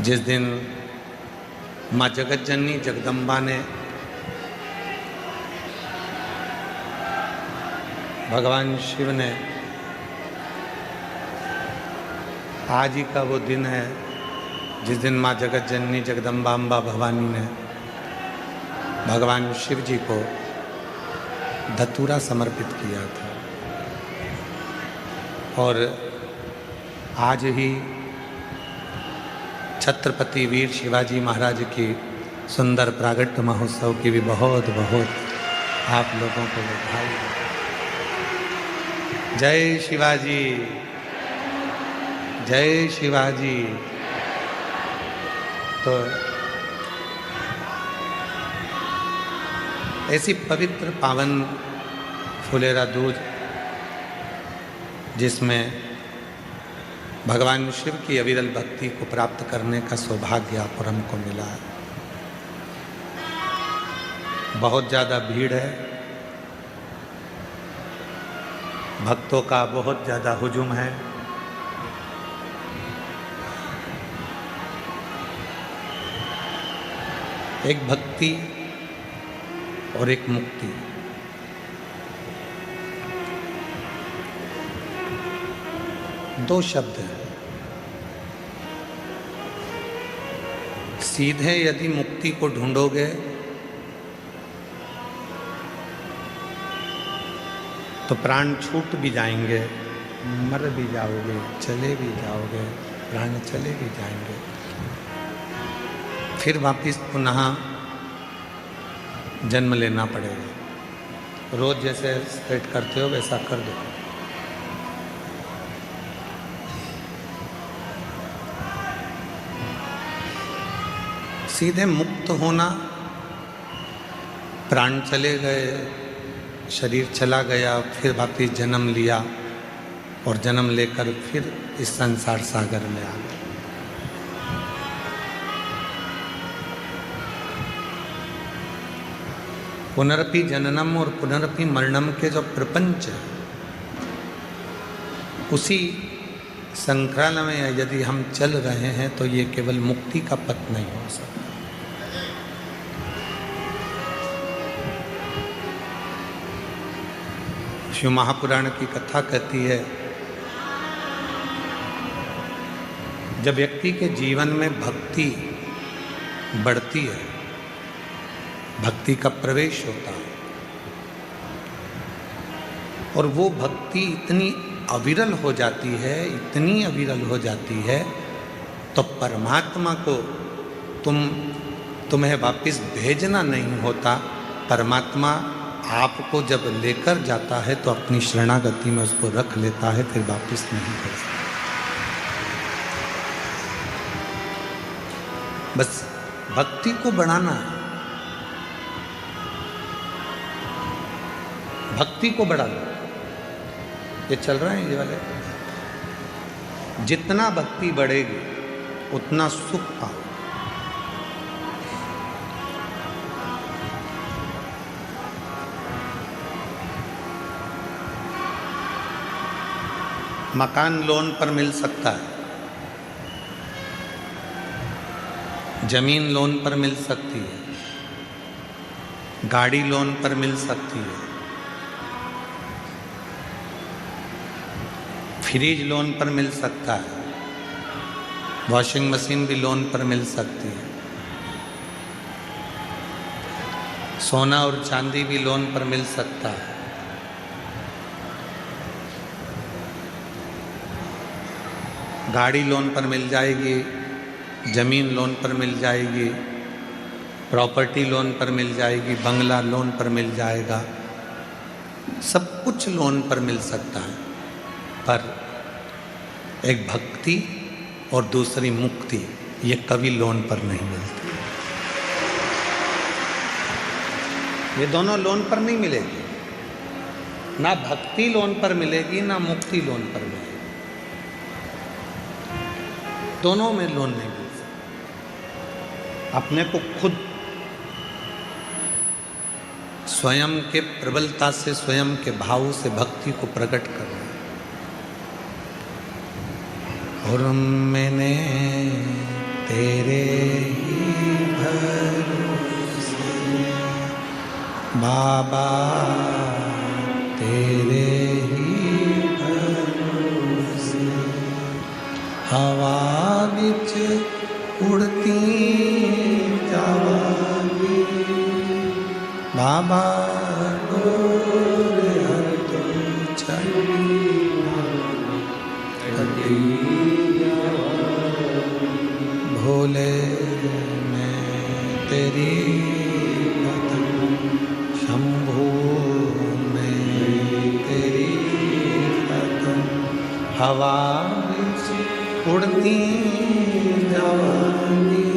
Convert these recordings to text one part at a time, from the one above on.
जिस दिन माँ जगत जननी जगदम्बा ने भगवान शिव ने, आज ही का वो दिन है जिस दिन माँ जगत जननी जगदम्बा अम्बा भवानी ने भगवान शिव जी को धतूरा समर्पित किया था। और आज ही छत्रपति वीर शिवाजी महाराज की सुंदर प्रागट्य महोत्सव की भी बहुत बहुत आप लोगों को बधाई। जय शिवाजी, जय शिवाजी। तो ऐसी पवित्र पावन फुलेरा दूज जिसमें भगवान शिव की अविरल भक्ति को प्राप्त करने का सौभाग्य आप और हमको मिला है। बहुत ज़्यादा भीड़ है, भक्तों का बहुत ज़्यादा हुजूम है। एक भक्ति और एक मुक्ति, दो शब्द हैं। सीधे यदि मुक्ति को ढूंढोगे तो प्राण छूट भी जाएंगे, मर भी जाओगे, चले भी जाओगे, प्राण चले भी जाएंगे। फिर वापिस पुनः जन्म लेना पड़ेगा। रोज जैसे सेट करते हो वैसा कर दो। सीधे मुक्त होना, प्राण चले गए, शरीर चला गया, फिर वापिस जन्म लिया और जन्म लेकर फिर इस संसार सागर में आ गए। पुनरपि जननम और पुनरपि मरणम के जो प्रपंच है, उसी संक्राल में यदि हम चल रहे हैं तो ये केवल मुक्ति का पथ नहीं हो सकता। शिव महापुराण की कथा कहती है, जब व्यक्ति के जीवन में भक्ति बढ़ती है, भक्ति का प्रवेश होता है और वो भक्ति इतनी अविरल हो जाती है, इतनी अविरल हो जाती है, तो परमात्मा को तुम्हें वापस भेजना नहीं होता। परमात्मा आपको जब लेकर जाता है तो अपनी शरणागति में उसको रख लेता है, फिर वापस नहीं भेजता। बस भक्ति को बढ़ाना है, भक्ति को बढ़ाना। ये चल रहा है ये वाले, जितना भक्ति बढ़ेगी उतना सुख पाओ। मकान लोन पर मिल सकता है, जमीन लोन पर मिल सकती है, गाड़ी लोन पर मिल सकती है, फ्रिज लोन पर मिल सकता है, वॉशिंग मशीन भी लोन पर मिल सकती है, सोना और चांदी भी लोन पर मिल सकता है। गाड़ी लोन पर मिल जाएगी, ज़मीन लोन पर मिल जाएगी, प्रॉपर्टी लोन पर मिल जाएगी, बंगला लोन पर मिल जाएगा, सब कुछ लोन पर मिल सकता है। पर एक भक्ति और दूसरी मुक्ति, ये कभी लोन पर नहीं मिलती। ये दोनों लोन पर नहीं मिलेगी, ना भक्ति लोन पर मिलेगी, ना मुक्ति लोन पर मिलेगी। दोनों में लोन नहीं मिल सकता। अपने को खुद स्वयं के प्रबलता से, स्वयं के भाव से भक्ति को प्रकट करना। और मैंने तेरे ही भरोसे, बाबा तेरे ही भरोसे, हवा बिच उड़ती जावांगी, बाबा डोर हर तो चढ़ी कटी, भोले मैं तेरी कदम, शंभू मैं तेरी कदम, हवा बिच उड़ती जावांगी,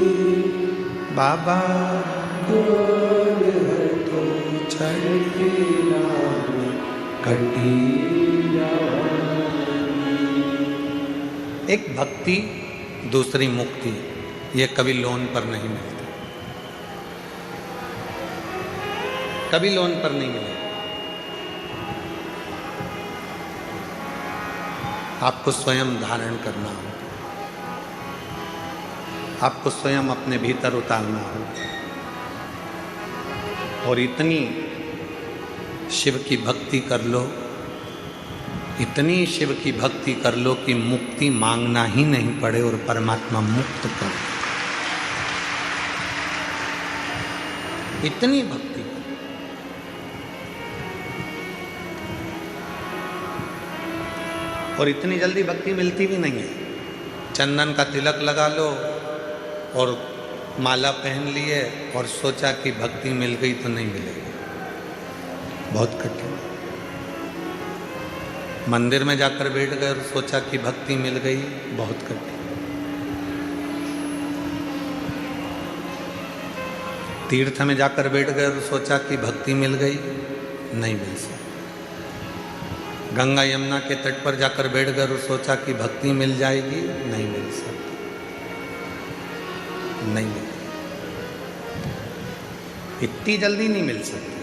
बाबा डोर हर तो चढ़ी कटी। एक भक्ति दूसरी मुक्ति, ये कभी लोन पर नहीं मिलती, कभी लोन पर नहीं मिलेगी। आपको स्वयं धारण करना होगा, आपको स्वयं अपने भीतर उतारना होगा, और इतनी शिव की भक्ति कर लो, इतनी शिव की भक्ति कर लो कि मुक्ति मांगना ही नहीं पड़े और परमात्मा मुक्त कर, इतनी भक्ति। और इतनी जल्दी भक्ति मिलती भी नहीं है। चंदन का तिलक लगा लो और माला पहन लिए और सोचा कि भक्ति मिल गई, तो नहीं मिलेगी, बहुत कठिन। मंदिर में जाकर बैठ गए और सोचा कि भक्ति मिल गई, बहुत कठिन। तीर्थ में जाकर बैठ गए और सोचा कि भक्ति मिल गई, नहीं मिल सकती। गंगा यमुना के तट पर जाकर बैठ गए और सोचा कि भक्ति मिल जाएगी, नहीं मिल सकती, नहीं मिल, इतनी जल्दी नहीं मिल सकती।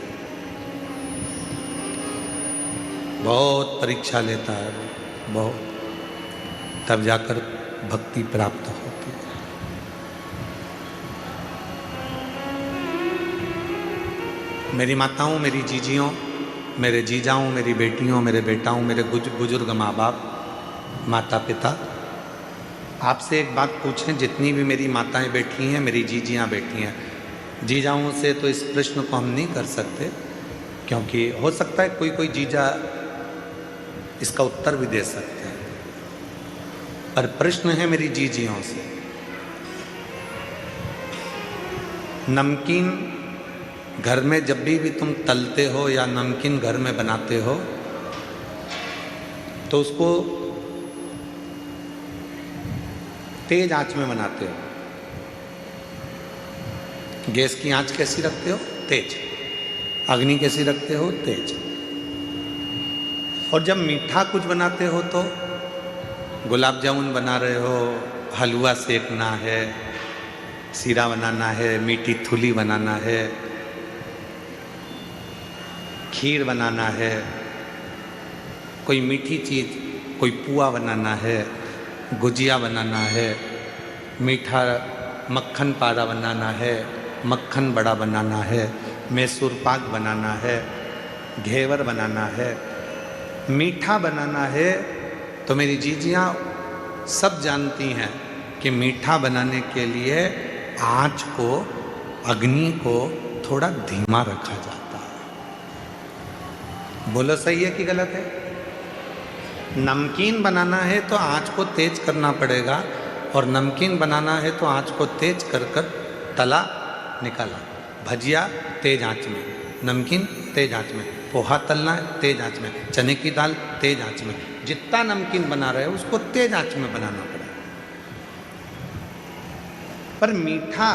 बहुत परीक्षा लेता है, बहुत, तब जाकर भक्ति प्राप्त होती है। मेरी माताओं, मेरी जीजियों, मेरे जीजाओं, मेरी बेटियों, मेरे बेटाओं, मेरे बुजुर्ग माँ बाप, माता पिता, आपसे एक बात पूछें, जितनी भी मेरी माताएं बैठी हैं, मेरी जीजियाँ बैठी हैं, जीजाओं से तो इस प्रश्न को हम नहीं कर सकते, क्योंकि हो सकता है कोई कोई जीजा इसका उत्तर भी दे सकते हैं, पर प्रश्न है मेरी जीजियों से। नमकीन घर में जब भी तुम तलते हो या नमकीन घर में बनाते हो, तो उसको तेज आंच में बनाते हो। गैस की आंच कैसी रखते हो? तेज। अग्नि कैसी रखते हो? तेज। और जब मीठा कुछ बनाते हो तो गुलाब जामुन बना रहे हो, हलवा सेकना है, सीरा बनाना है, मीठी थुली बनाना है, खीर बनाना है, कोई मीठी चीज़, कोई पुआ बनाना है, गुजिया बनाना है, मीठा मक्खन पारा बनाना है, मक्खन बड़ा बनाना है, मैसूर पाक बनाना है, घेवर बनाना है, मीठा बनाना है, तो मेरी जीजियाँ सब जानती हैं कि मीठा बनाने के लिए आँच को, अग्नि को थोड़ा धीमा रखा जाता है। बोलो सही है कि गलत है? नमकीन बनाना है तो आँच को तेज करना पड़ेगा, और नमकीन बनाना है तो आँच को तेज कर कर तला निकाला। भजिया तेज आँच में, नमकीन तेज आँच में, पोहा तलना है तेज आँच में, चने की दाल तेज आँच में, जितना नमकीन बना रहे हो उसको तेज आँच में बनाना पड़ेगा। पर मीठा,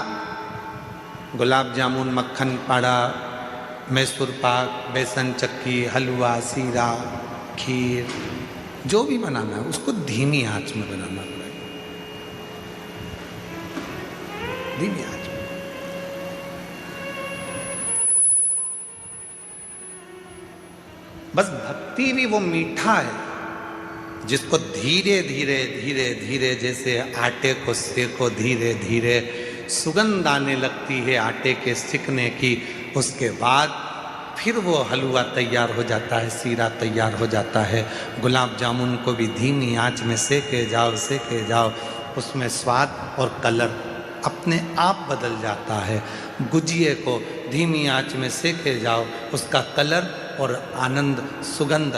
गुलाब जामुन, मक्खन पाड़ा, मैसूर पाक, बेसन चक्की, हलवा, सीरा, खीर, जो भी बनाना है उसको धीमी आंच में बनाना पड़ेगा, धीमी आंच में। बस भक्ति भी वो मीठा है जिसको धीरे धीरे धीरे धीरे जैसे आटे को सेको धीरे धीरे, सुगंध आने लगती है आटे के सिकने की। उसके बाद फिर वो हलवा तैयार हो जाता है, सीरा तैयार हो जाता है। गुलाब जामुन को भी धीमी आंच में सेके जाओ, उसमें स्वाद और कलर अपने आप बदल जाता है। गुजिये को धीमी आंच में सेके जाओ, उसका कलर और आनंद सुगंध